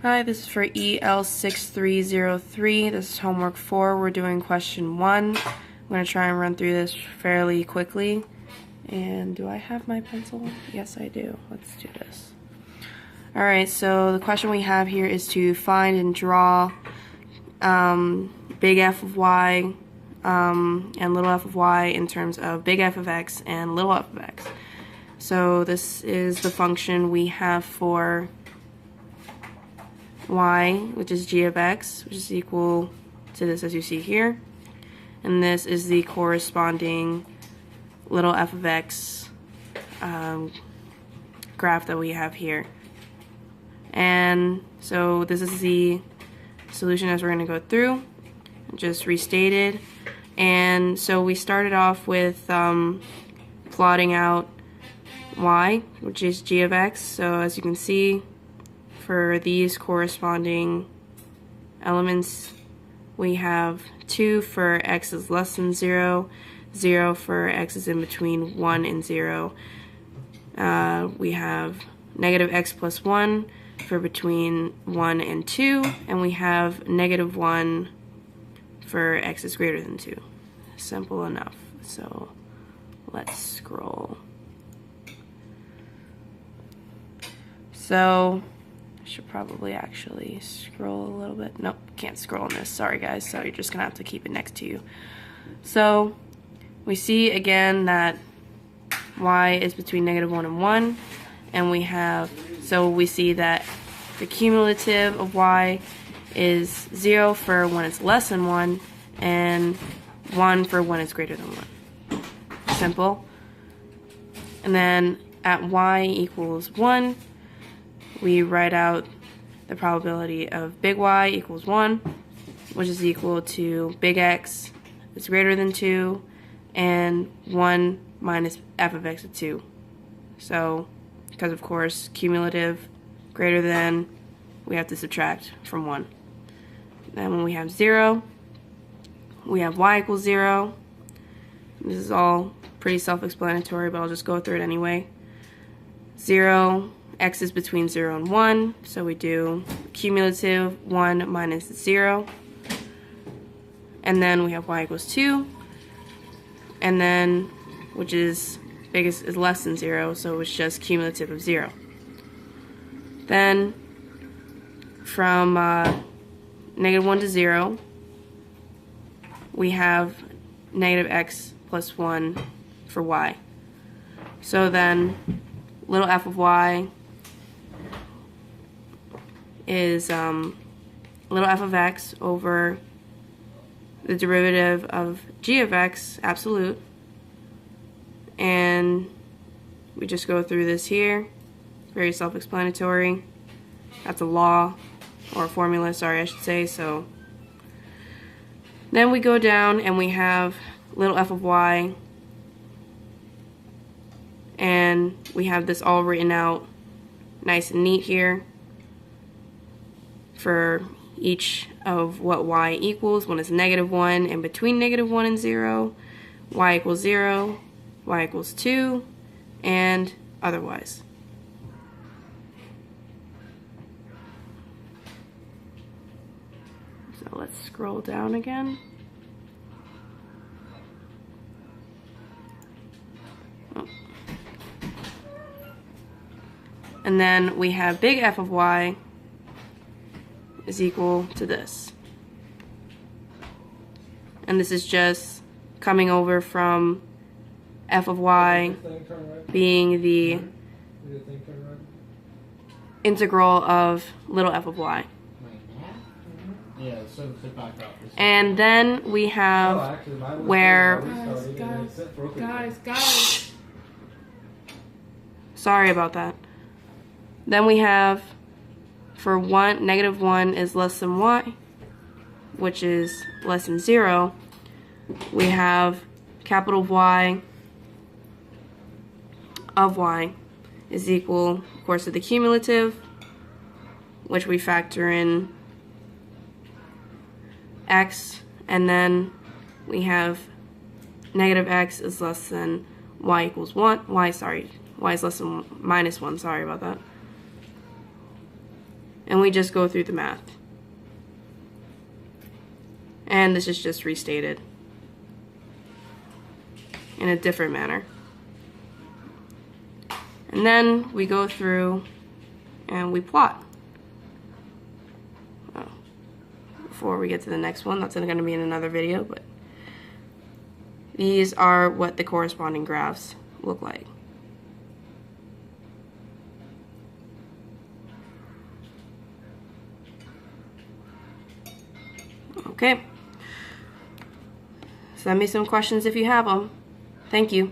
Hi, this is for EL6303. This is homework 4. We're doing question 1. I'm going to try and run through this fairly quickly. And do I have my pencil? Yes, I do. Let's do this. Alright, so the question we have here is to find and draw big F of y and little f of y in terms of big F of x and little f of x. So this is the function we have for y, which is g of x, which is equal to this as you see here. And this is the corresponding little f of x graph that we have here. And so this is the solution as we're going to go through, just restated. And so we started off with plotting out y, which is g of x. So as you can see, for these corresponding elements, we have 2 for x is less than 0, 0 for x is in between 1 and 0. We have negative x plus 1 for between 1 and 2, and we have negative 1 for x is greater than 2. Simple enough. So let's scroll. So I should probably actually scroll a little bit. Nope, can't scroll in this. Sorry guys, so you're just gonna have to keep it next to you. So we see again that y is between negative 1 and 1, and we see that the cumulative of y is 0 for when it's less than 1 and 1 for when it's greater than 1. Simple. And then at y equals 1, we write out the probability of big Y equals 1, which is equal to big X is greater than 2, and 1 minus f of x of 2. So, because of course, cumulative greater than, we have to subtract from 1. Then when we have 0, we have y equals 0. This is all pretty self-explanatory, but I'll just go through it anyway. 0, x is between 0 and 1, so we do cumulative 1 minus 0. And then we have y equals 2, and then, which is biggest is less than 0, so it's just cumulative of 0. Then from negative 1 to 0, we have negative x plus 1 for y. So then little f of y is little f of x over the derivative of g of x, absolute, and we just go through this here, very self-explanatory. That's a law, or a formula, sorry I should say. So then we go down and we have little f of y, and we have this all written out nice and neat here for each of what y equals when it's negative 1 and between negative 1 and 0, y equals 0, y equals 2, and otherwise. So let's scroll down again. Oh. And then we have big F of y is equal to this. And this is just coming over from f of y being the integral of little f of y. And then we have where... Guys. Sorry about that. Then we have for 1, negative 1 is less than y, which is less than 0. We have capital Y of y is equal, of course, to the cumulative, which we factor in x, and then we have negative x is less than y equals 1. Y is less than minus 1. Sorry about that. and we just go through the math. And this is just restated in a different manner. And then we go through and we plot. Oh, before we get to the next one, that's going to be in another video, but these are what the corresponding graphs look like. Okay. Send me some questions if you have them. Thank you.